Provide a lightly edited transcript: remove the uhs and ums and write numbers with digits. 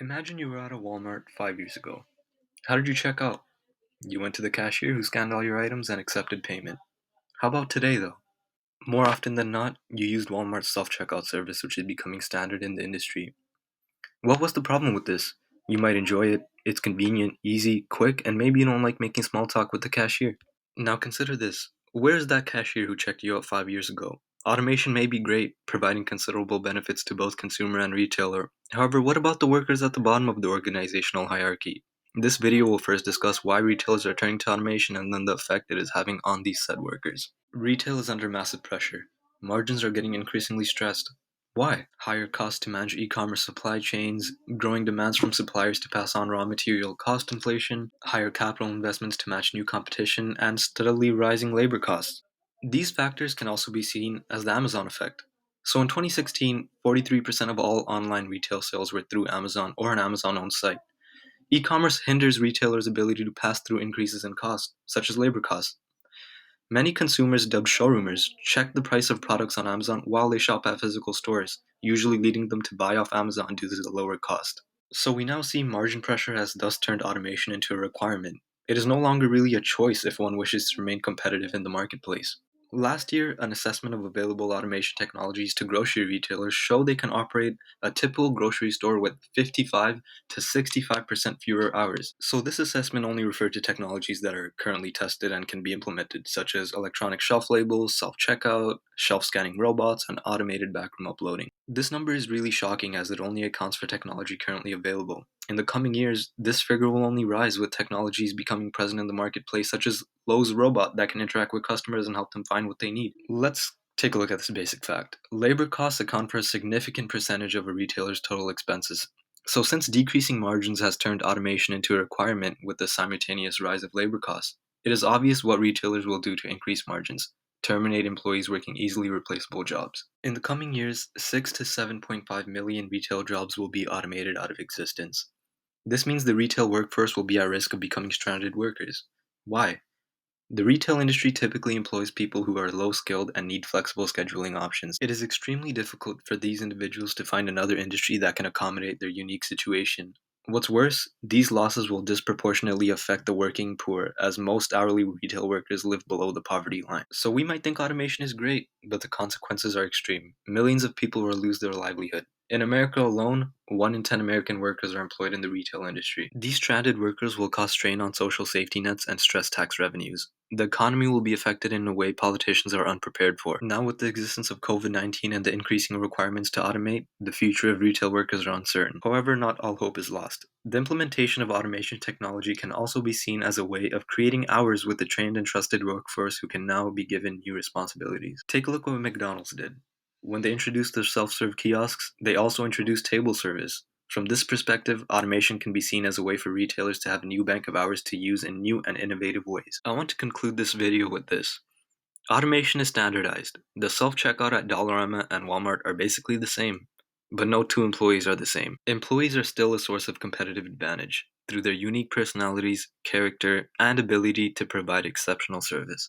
Imagine you were at a Walmart 5 years ago. How did you check out? You went to the cashier who scanned all your items and accepted payment. How about today, though? More often than not, you used Walmart's self checkout service, which is becoming standard in the industry. What was the problem with this? You might enjoy it, it's convenient, easy, quick, and maybe you don't like making small talk with the cashier. Now consider this. Where's that cashier who checked you out 5 years ago? Automation may be great, providing considerable benefits to both consumer and retailer. However, what about the workers at the bottom of the organizational hierarchy? This video will first discuss why retailers are turning to automation and then the effect it is having on these said workers. Retail is under massive pressure. Margins are getting increasingly stressed. Why? Higher costs to manage e-commerce supply chains, growing demands from suppliers to pass on raw material cost inflation, higher capital investments to match new competition, and steadily rising labor costs. These factors can also be seen as the Amazon effect. So in 2016, 43% of all online retail sales were through Amazon or an Amazon-owned site. E-commerce hinders retailers' ability to pass through increases in costs, such as labor costs. Many consumers, dubbed showroomers, check the price of products on Amazon while they shop at physical stores, usually leading them to buy off Amazon due to the lower cost. So we now see margin pressure has thus turned automation into a requirement. It is no longer really a choice if one wishes to remain competitive in the marketplace. Last year, an assessment of available automation technologies to grocery retailers showed they can operate a typical grocery store with 55 to 65% fewer hours. So, this assessment only referred to technologies that are currently tested and can be implemented, such as electronic shelf labels, self checkout, shelf scanning robots, and automated backroom uploading. This number is really shocking as it only accounts for technology currently available. In the coming years, this figure will only rise with technologies becoming present in the marketplace, such as Lowe's robot that can interact with customers and help them find what they need. Let's take a look at this basic fact. Labor costs account for a significant percentage of a retailer's total expenses. So, since decreasing margins has turned automation into a requirement with the simultaneous rise of labor costs, it is obvious what retailers will do to increase margins: terminate employees working easily replaceable jobs. In the coming years, 6 to 7.5 million retail jobs will be automated out of existence. This means the retail workforce will be at risk of becoming stranded workers. Why? The retail industry typically employs people who are low skilled and need flexible scheduling options. It is extremely difficult for these individuals to find another industry that can accommodate their unique situation. What's worse, these losses will disproportionately affect the working poor, as most hourly retail workers live below the poverty line. So we might think automation is great, but the consequences are extreme. Millions of people will lose their livelihood. In America alone, 1 in 10 American workers are employed in the retail industry. These stranded workers will cause strain on social safety nets and stress tax revenues. The economy will be affected in a way politicians are unprepared for. Now, with the existence of COVID-19 and the increasing requirements to automate, the future of retail workers are uncertain. However, not all hope is lost. The implementation of automation technology can also be seen as a way of creating hours with a trained and trusted workforce who can now be given new responsibilities. Take a look what McDonald's did. When they introduced their self-serve kiosks, they also introduced table service. From this perspective, automation can be seen as a way for retailers to have a new bank of hours to use in new and innovative ways. I want to conclude this video with this. Automation is standardized. The self-checkout at Dollarama and Walmart are basically the same, but no two employees are the same. Employees are still a source of competitive advantage through their unique personalities, character, and ability to provide exceptional service.